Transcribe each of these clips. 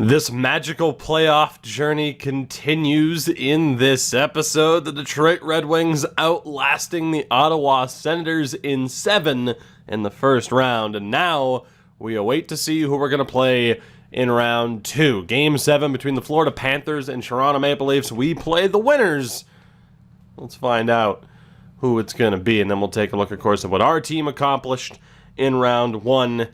This magical playoff journey continues in this episode. The Detroit Red Wings outlasting the Ottawa Senators in 7 in the first round. And now we await to see who we're going to play in round 2. Game 7 between the Florida Panthers and Toronto Maple Leafs. We play the winners. Let's find out who it's going to be. And then we'll take a look, of course, at what our team accomplished in round 1.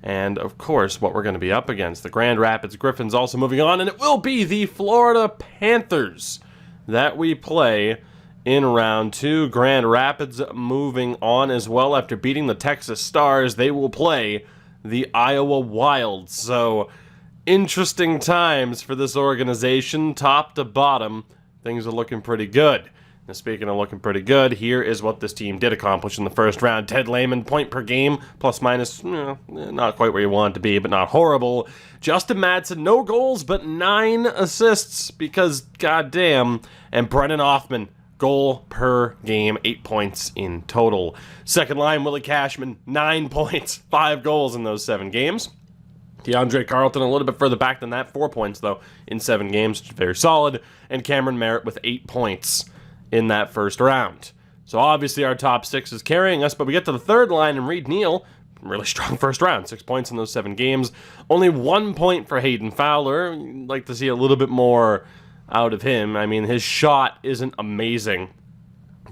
And, of course, what we're going to be up against. The Grand Rapids Griffins also moving on, and it will be the Florida Panthers that we play in round 2. Grand Rapids moving on as well after beating the Texas Stars. They will play the Iowa Wild. So, interesting times for this organization, top to bottom. Things are looking pretty good. Now, speaking of looking pretty good, here is what this team did accomplish in the first round. Ted Lehman, point per game, plus minus, not quite where you want it to be, but not horrible. Justin Madsen, no goals, but 9 assists, because goddamn. And Brennan Othmann, goal per game, 8 points in total. Second line, Willie Cashman, 9 points, 5 goals in those 7 games. DeAndre Carlton a little bit further back than that, 4 points, though, in 7 games, very solid. And Cameron Merritt with 8 points in that first round. So obviously our top 6 is carrying us, but we get to the third line and Reed Neal, really strong first round, 6 points in those 7 games. Only 1 point for Hayden Fowler. You'd like to see a little bit more out of him. I mean, his shot isn't amazing,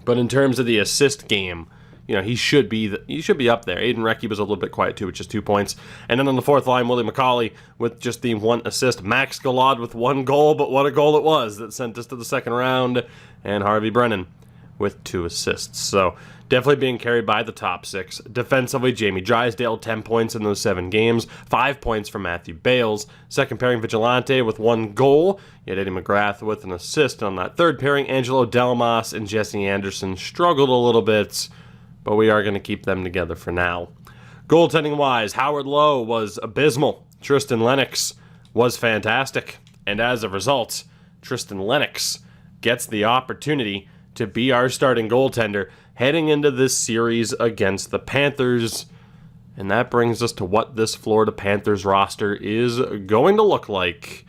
but in terms of the assist game, he should be up there. Aiden Recchi was a little bit quiet too, with just 2 points. And then on the fourth line, Willie McCauley with just the 1 assist. Max Galad with 1 goal, but what a goal it was that sent us to the second round. And Harvey Brennan with 2 assists. So definitely being carried by the top 6. Defensively, Jamie Drysdale, 10 points in those 7 games. 5 points for Matthew Bales. Second pairing, Vigilante with 1 goal. You had Eddie McGrath with an assist. On that third pairing, Angelo Delmas and Jesse Anderson struggled a little bit, but we are going to keep them together for now. Goaltending-wise, Howard Lowe was abysmal. Tristan Lennox was fantastic. And as a result, Tristan Lennox gets the opportunity to be our starting goaltender heading into this series against the Panthers. And that brings us to what this Florida Panthers roster is going to look like.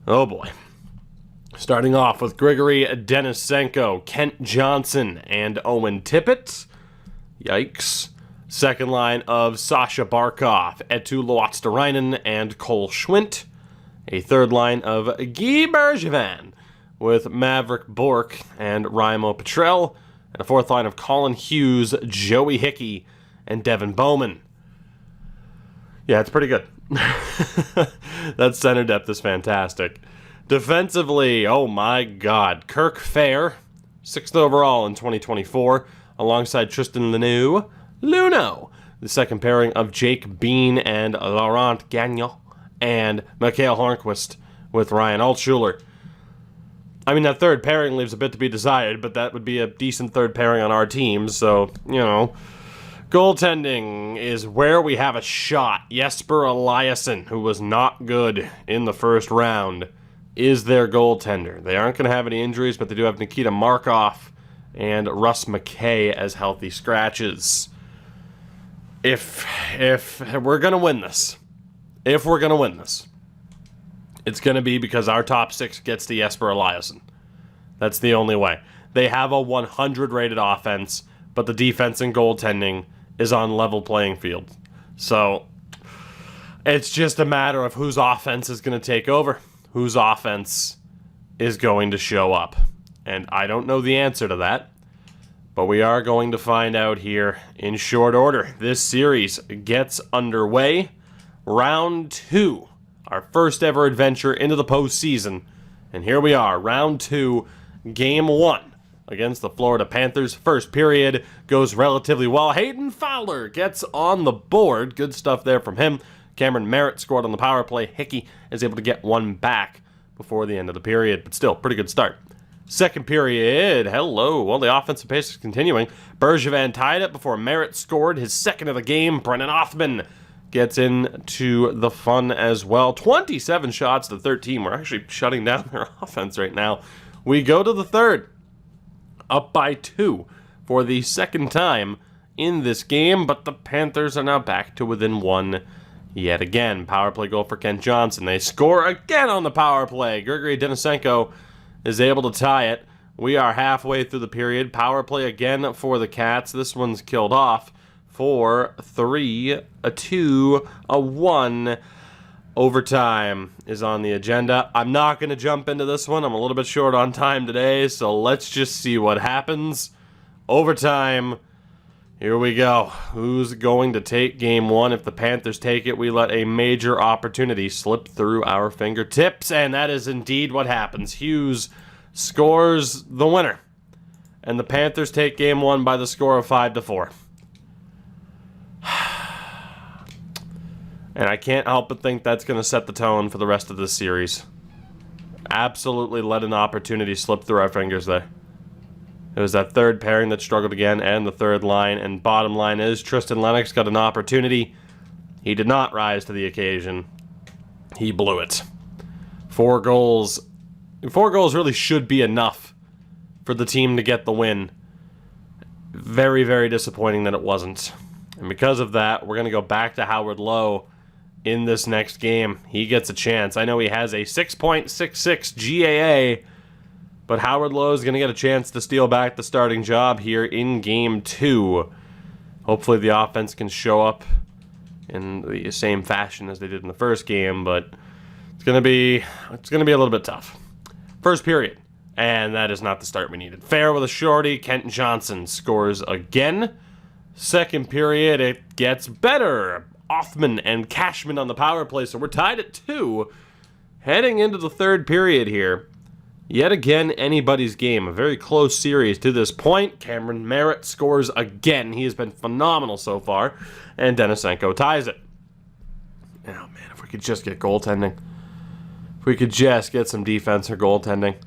Oh boy. Starting off with Grigory Denisenko, Kent Johnson, and Owen Tippett. Yikes. Second line of Sasha Barkov, Eetu Luosterainen, and Cole Schwindt. A third line of Guy Bergevin with Maverick Bourque and Raimo Petrel. And a fourth line of Colin Hughes, Joey Hickey, and Devin Bowman. Yeah, it's pretty good. That center depth is fantastic. Defensively, oh my god. Kirk Fair, 6th overall in 2024, alongside Tristan Luneau. The second pairing of Jake Bean and Laurent Gagnon, and Mikhail Hornquist with Ryan Altshuler. I mean, that third pairing leaves a bit to be desired, but that would be a decent third pairing on our team, so, Goaltending is where we have a shot. Jesper Eliasson, who was not good in the first round, is their goaltender. They aren't going to have any injuries, but they do have Nikita Markov and Russ McKay as healthy scratches. If we're going to win this, it's going to be because our top 6 gets to Jesper Eliasson. That's the only way. They have a 100 rated offense, but the defense and goaltending is on level playing field. So it's just a matter of whose offense is going to take over, whose offense is going to show up. And I don't know the answer to that, but we are going to find out here in short order. This series gets underway. Round 2. Our first ever adventure into the postseason. And here we are, round 2, game 1 against the Florida Panthers. First period goes relatively well. Hayden Fowler gets on the board. Good stuff there from him. Cameron Merritt scored on the power play. Hickey is able to get one back before the end of the period, but still, pretty good start. Second period, well, the offensive pace is continuing. Bergevin tied it before Merritt scored his second of the game. Brennan Othmann gets into the fun as well. 27 shots to 13. We're actually shutting down their offense right now. We go to the third, up by 2 for the second time in this game, but the Panthers are now back to within 1 Yet again, power play goal for Kent Johnson. They score again on the power play. Grigory Denisenko is able to tie it. We are halfway through the period. Power play again for the Cats. This one's killed off for 3-2-1. Overtime is on the agenda. I'm not going to jump into this one. I'm a little bit short on time today, so let's just see what happens. Overtime. Here we go. Who's going to take game one? If the Panthers take it, we let a major opportunity slip through our fingertips, and that is indeed what happens. Hughes scores the winner, and the Panthers take game one by the score of 5-4. And I can't help but think that's going to set the tone for the rest of this series. Absolutely let an opportunity slip through our fingers there. It was that third pairing that struggled again, and the third line. And bottom line is, Tristan Lennox got an opportunity. He did not rise to the occasion. He blew it. 4 goals. 4 goals really should be enough for the team to get the win. Very, very disappointing that it wasn't. And because of that, we're going to go back to Howard Lowe in this next game. He gets a chance. I know he has a 6.66 GAA, but Howard Lowe is going to get a chance to steal back the starting job here in Game 2. Hopefully the offense can show up in the same fashion as they did in the first game, but it's going to be a little bit tough. First period, and that is not the start we needed. Fair with a shorty. Kent Johnson scores again. Second period, it gets better. Othman and Cashman on the power play, so we're tied at 2. Heading into the third period here. Yet again, anybody's game. A very close series to this point. Cameron Merritt scores again. He has been phenomenal so far. And Denisenko ties it. Oh, man, if we could just get goaltending. If we could just get some defense or goaltending.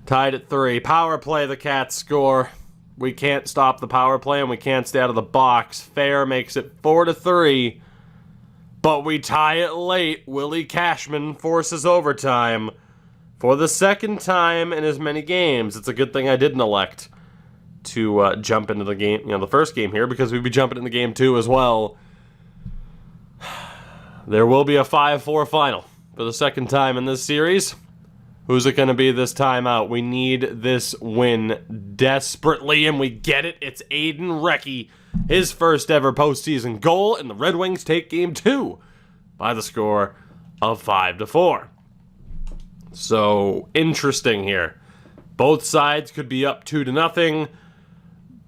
Tied at 3. Power play, the Cats score. We can't stop the power play, and we can't stay out of the box. Fair makes it 4-3. But we tie it late. Willie Cashman forces overtime. For the second time in as many games. It's a good thing I didn't elect to jump into the game, the first game here, because we'd be jumping into game 2 as well. There will be a 5-4 final for the second time in this series. Who's it going to be this time out? We need this win desperately, and we get it. It's Aiden Recchi, his first ever postseason goal, and the Red Wings take game 2 by the score of 5-4. So, interesting here. Both sides could be up 2-0.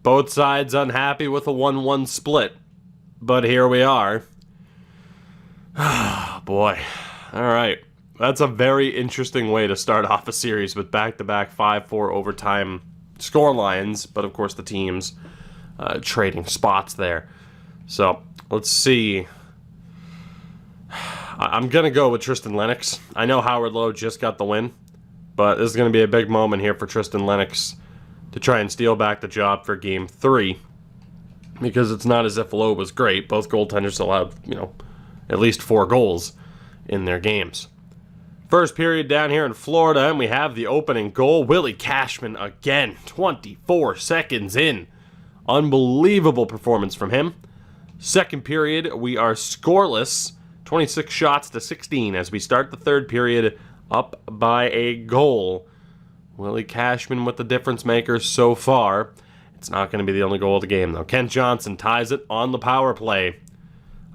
Both sides unhappy with a 1-1 split. But here we are. Boy. All right. That's a very interesting way to start off a series with back-to-back 5-4 overtime score lines. But, of course, the teams trading spots there. So, let's see. I'm going to go with Tristan Lennox. I know Howard Lowe just got the win, but this is going to be a big moment here for Tristan Lennox to try and steal back the job for Game 3, because it's not as if Lowe was great. Both goaltenders allowed, at least 4 goals in their games. First period down here in Florida, and we have the opening goal. Willie Cashman again, 24 seconds in. Unbelievable performance from him. Second period, we are scoreless. 26 shots to 16 as we start the third period up by a goal. Willie Cashman with the difference maker so far. It's not going to be the only goal of the game, though. Kent Johnson ties it on the power play.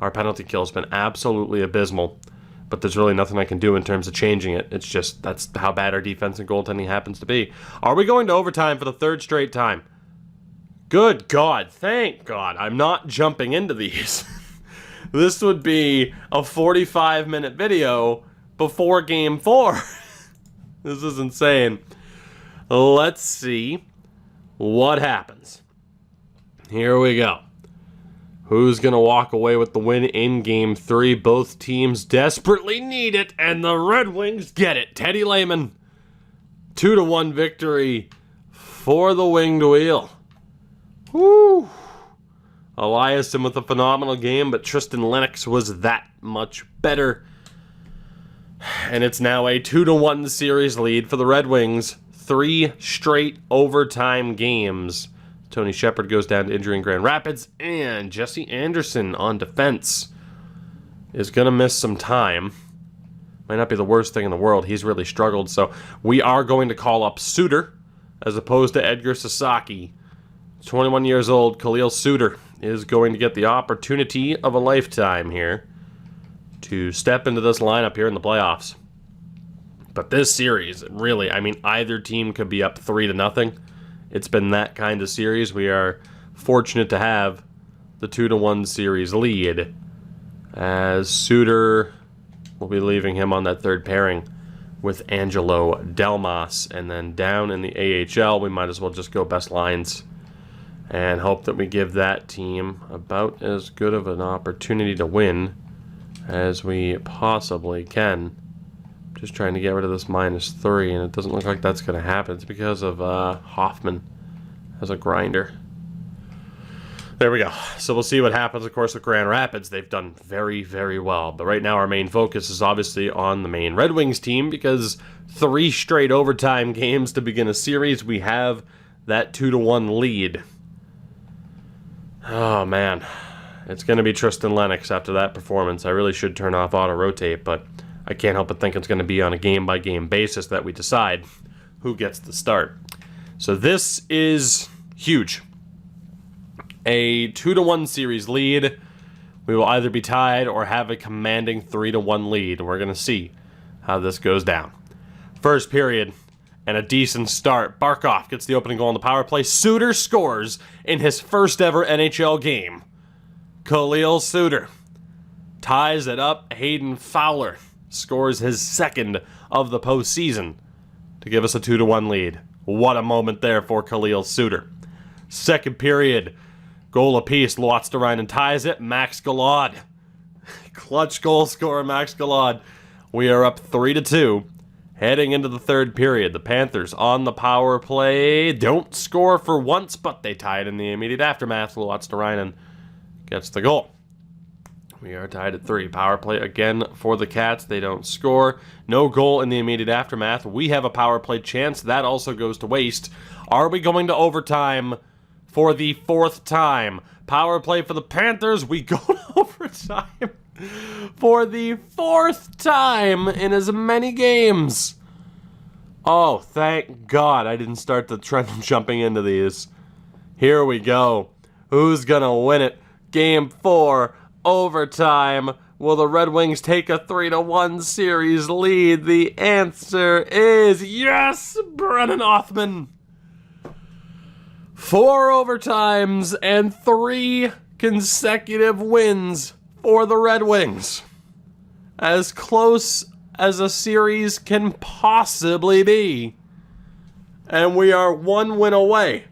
Our penalty kill has been absolutely abysmal, but there's really nothing I can do in terms of changing it. It's just that's how bad our defense and goaltending happens to be. Are we going to overtime for the third straight time? Good God. Thank God. I'm not jumping into these. This would be a 45-minute video before Game 4. This is insane. Let's see what happens. Here we go. Who's going to walk away with the win in Game 3? Both teams desperately need it, and the Red Wings get it. Teddy Lehman, 2-1 victory for the Winged Wheel. Woo! Eliasson with a phenomenal game, but Tristan Lennox was that much better. And it's now a 2-1 series lead for the Red Wings. 3 straight overtime games. Tony Shepard goes down to injury in Grand Rapids, and Jesse Anderson on defense. is going to miss some time. Might not be the worst thing in the world. He's really struggled. So we are going to call up Suter as opposed to Edgar Sasaki. 21 years old, Khalil Suter is going to get the opportunity of a lifetime here to step into this lineup here in the playoffs. But this series, really, I mean, either team could be up 3-0. It's been that kind of series. We are fortunate to have the 2-1 series lead, as Suter will be leaving him on that third pairing with Angelo Delmas. And then down in the AHL, we might as well just go best lines and hope that we give that team about as good of an opportunity to win as we possibly can. Just trying to get rid of this -3, and it doesn't look like that's going to happen. It's because of Hoffman as a grinder. There we go. So we'll see what happens, of course, with Grand Rapids. They've done very, very well. But right now our main focus is obviously on the main Red Wings team, because 3 straight overtime games to begin a series. We have that 2-1 lead. Oh, man. It's going to be Tristan Lennox after that performance. I really should turn off auto-rotate, but I can't help but think it's going to be on a game-by-game basis that we decide who gets the start. So this is huge. A 2-1 series lead. We will either be tied or have a commanding 3-1 lead. We're going to see how this goes down. First period, and a decent start. Barkov gets the opening goal on the power play. Suter scores in his first ever NHL game. Khalil Suter ties it up. Hayden Fowler scores his second of the postseason to give us a 2-1 lead. What a moment there for Khalil Suter. Second period, goal apiece. Luotsarainen ties it. Max Galad. Clutch goal scorer Max Galad. We are up 3-2. Heading into the third period, the Panthers on the power play don't score for once, but they tie it in the immediate aftermath. Luotsarainen gets the goal. We are tied at 3. Power play again for the Cats. They don't score. No goal in the immediate aftermath. We have a power play chance. That also goes to waste. Are we going to overtime for the 4th time? Power play for the Panthers. We go to overtime for the 4th time in as many games. Oh, thank God I didn't start the trend of jumping into these. Here we go. Who's going to win it? Game 4. Overtime. Will the Red Wings take a 3-1 series lead? The answer is yes, Brennan Othmann. 4 overtimes and 3 consecutive wins for the Red Wings. As close as a series can possibly be. And we are 1 win away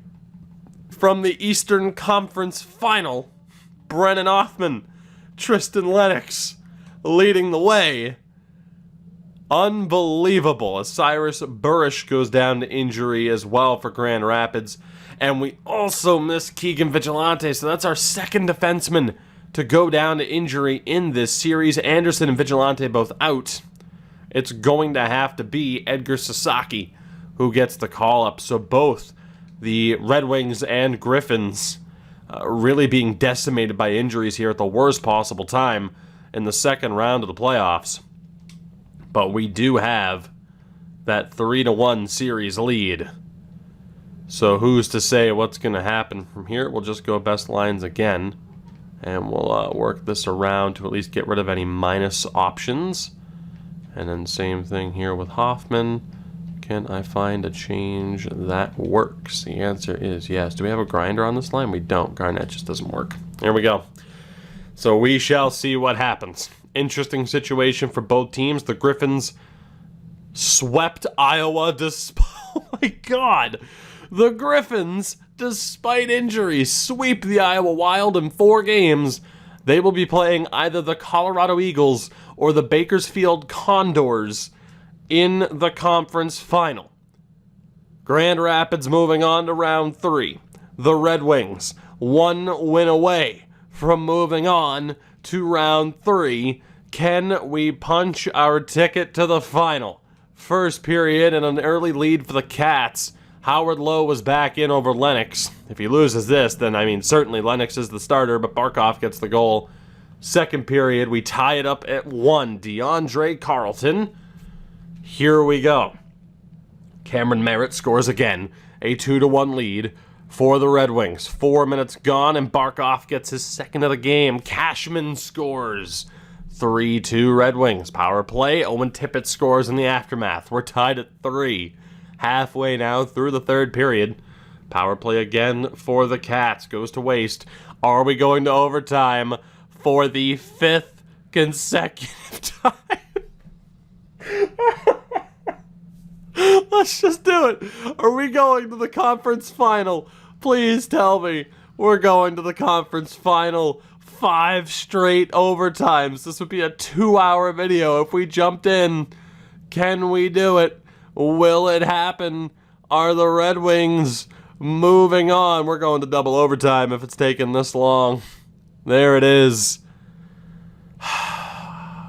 from the Eastern Conference Final. Brennan Othmann, Tristan Lennox leading the way. Unbelievable. As Cyrus Burish goes down to injury as well for Grand Rapids. And we also miss Keegan Vigilante, so that's our second defenseman to go down to injury in this series. Anderson and Vigilante both out. It's going to have to be Edgar Sasaki who gets the call-up. So both the Red Wings and Griffins really being decimated by injuries here at the worst possible time in the second round of the playoffs. But we do have that 3-1 series lead. So who's to say what's going to happen from here? We'll just go best lines again. And we'll work this around to at least get rid of any minus options. And then same thing here with Hoffman. Can I find a change that works? The answer is yes. Do we have a grinder on this line? We don't. Garnett just doesn't work. Here we go. So we shall see what happens. Interesting situation for both teams. The Griffins swept Iowa oh my God. The Griffins, despite injuries, sweep the Iowa Wild in 4 games. They will be playing either the Colorado Eagles or the Bakersfield Condors in the conference final. Grand Rapids moving on to round 3. The Red Wings, 1 win away from moving on to round 3. Can we punch our ticket to the final? First period and an early lead for the Cats. Howard Lowe was back in over Lennox. If he loses this, then, certainly Lennox is the starter, but Barkov gets the goal Second period, we tie it up at 1. DeAndre Carlton. Here we go. Cameron Merritt scores again. A 2-1 lead for the Red Wings. 4 minutes gone, and Barkov gets his second of the game. Cashman scores. 3-2 Red Wings. Power play. Owen Tippett scores in the aftermath. We're tied at 3. Halfway now through the third period. Power play again for the Cats. Goes to waste. Are we going to overtime for the 5th consecutive time? Let's just do it. Are we going to the conference final? Please tell me we're going to the conference final. 5 straight overtimes. This would be a 2-hour video if we jumped in. Can we do it? Will it happen? Are the Red Wings moving on? We're going to double overtime if it's taken this long. There it is.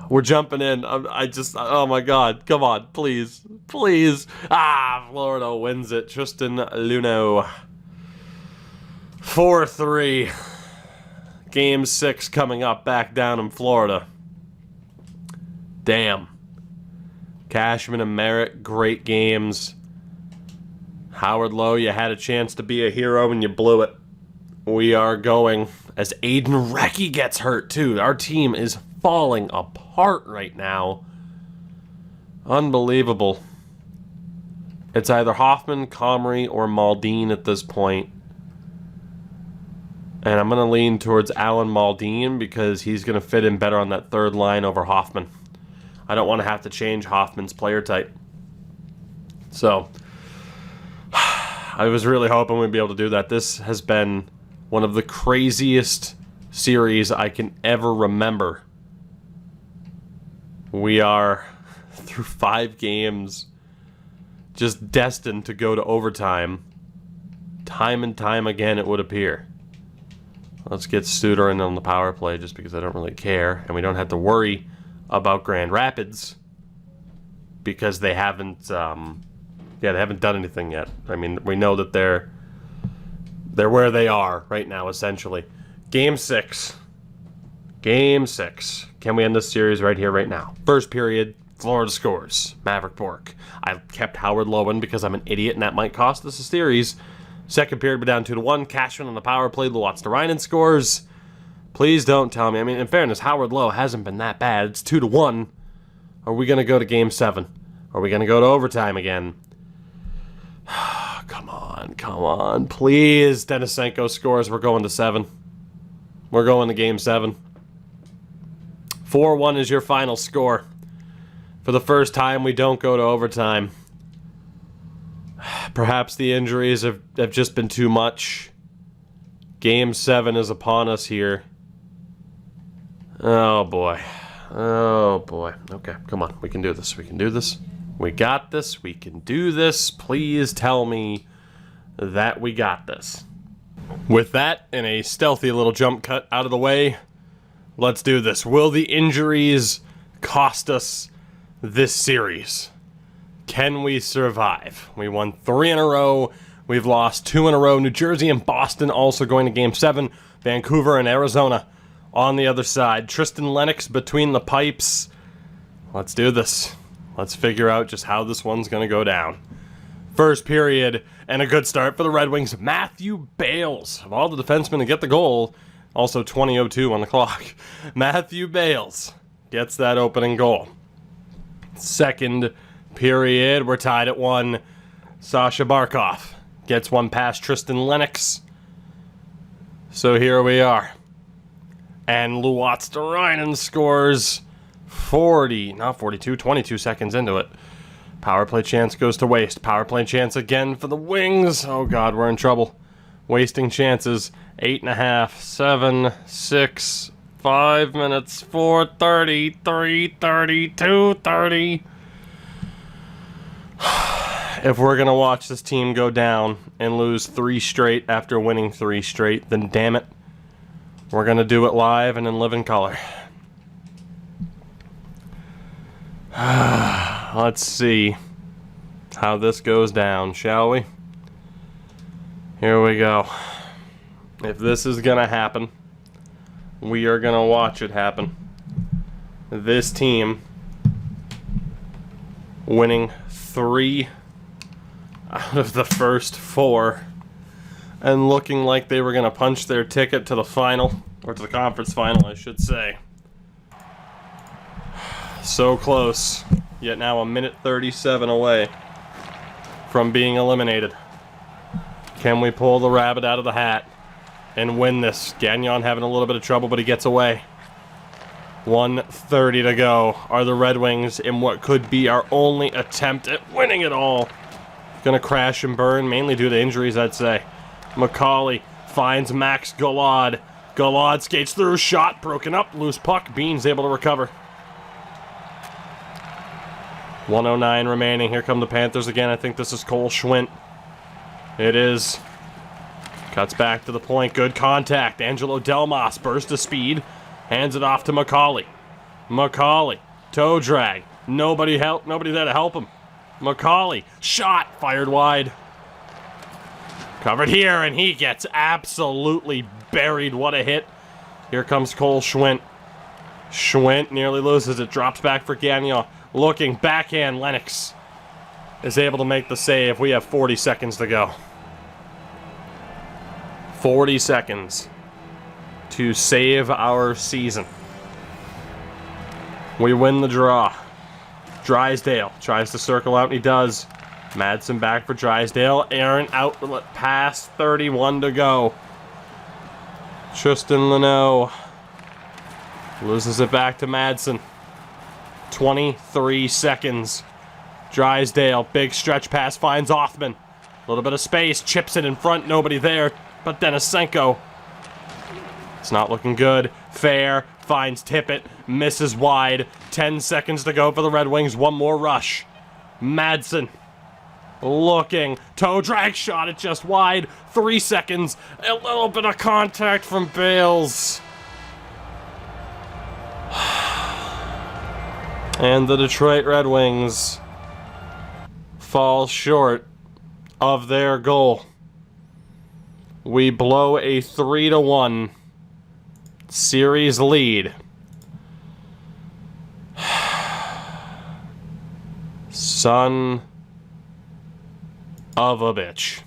We're jumping in. Oh my God. Come on, please. Please. Florida wins it. Tristan Luneau. 4-3. Game 6 coming up back down in Florida. Damn. Cashman and Merritt, great games. Howard Lowe, you had a chance to be a hero and you blew it. We are going as Aiden Recchi gets hurt too. Our team is falling apart right now. Unbelievable. It's either Hoffman, Comrie, or Maldine at this point. And I'm going to lean towards Alan Maldine because he's going to fit in better on that third line over Hoffman. I don't want to have to change Hoffman's player type. So, I was really hoping we'd be able to do that. This has been one of the craziest series I can ever remember. We are through 5 games, just destined to go to overtime. Time and time again, it would appear. Let's get Suter in on the power play just because I don't really care. And we don't have to worry about Grand Rapids because they haven't they haven't done anything yet. I mean, we know that they're where they are right now, essentially. Game 6. Game 6. Can we end this series right here, right now? First period, Florida scores. Maverick Bork. I kept Howard Lowen because I'm an idiot and that might cost us a series. Second period, we're down 2-1. Cashman on the power play. Luotz-Derainen scores. Please don't tell me. I mean, in fairness, Howard Lowe hasn't been that bad. It's 2-1. Are we going to go to Game 7? Are we going to go to overtime again? Come on, come on. Please, Denisenko scores. We're going to 7. We're going to Game 7. 4-1 is your final score. For the first time, we don't go to overtime. Perhaps the injuries have just been too much. Game 7 is upon us here. Oh, boy. Oh, boy. Okay, come on. We can do this. We can do this. We got this. We can do this. Please tell me that we got this. With that and a stealthy little jump cut out of the way, let's do this. Will the injuries cost us this series? Can we survive? We won 3 in a row. We've lost 2 in a row. New Jersey and Boston also going to Game 7. Vancouver and Arizona on the other side. Tristan Lennox between the pipes. Let's do this. Let's figure out just how this one's going to go down. First period, and a good start for the Red Wings. Matthew Bales, of all the defensemen to get the goal, also 20:02 on the clock. Matthew Bales gets that opening goal. Second period, we're tied at 1. Sasha Barkov gets one past Tristan Lennox. So here we are. And Luotz-Derainen scores 22 seconds into it. Power play chance goes to waste. Power play chance again for the Wings. Oh God, we're in trouble. Wasting chances. 8.5, 7, 6, 5 minutes, 4:30, 3:30, 2:30. If we're going to watch this team go down and lose 3 straight after winning 3 straight, then damn it, we're going to do it live and in living color. Let's see how this goes down, shall we? Here we go. If this is going to happen, We are going to watch it happen. This team winning 3 out of the first 4 and looking like they were going to punch their ticket to the final, or to the conference final, I should say. So close, yet now a minute 37 away from being eliminated. Can we pull the rabbit out of the hat and win this? Gagnon having a little bit of trouble, but he gets away. 1:30 to go. Are the Red Wings in what could be our only attempt at winning it all? Gonna crash and burn, mainly due to injuries, I'd say. McCauley finds Max Galad. Galad skates through, shot broken up, loose puck. Bean's able to recover. 1:09 remaining. Here come the Panthers again. I think this is Cole Schwint. It is. Cuts back to the point. Good contact. Angelo Delmas, burst of speed. Hands it off to McCauley. McCauley, toe drag. Nobody there to help him. McCauley, shot, fired wide. Covered here, and he gets absolutely buried. What a hit. Here comes Cole Schwint. Schwint nearly loses it. Drops back for Gagnon. Looking, backhand, Lennox is able to make the save. We have 40 seconds to go. 40 seconds to save our season. We win the draw. Drysdale tries to circle out, and he does. Madsen back for Drysdale. Aaron outlet pass, 31 to go. Tristan Leno loses it back to Madsen. 23 seconds. Drysdale, big stretch pass, finds Othman. A little bit of space, chips it in front, nobody there. But Denisenko, it's not looking good. Fair finds Tippett, misses wide. 10 seconds to go for the Red Wings. One more rush. Madsen looking. Toe drag shot it just wide. 3 seconds. A little bit of contact from Bales. And the Detroit Red Wings fall short of their goal. We blow a 3-1 series lead. Son of a bitch.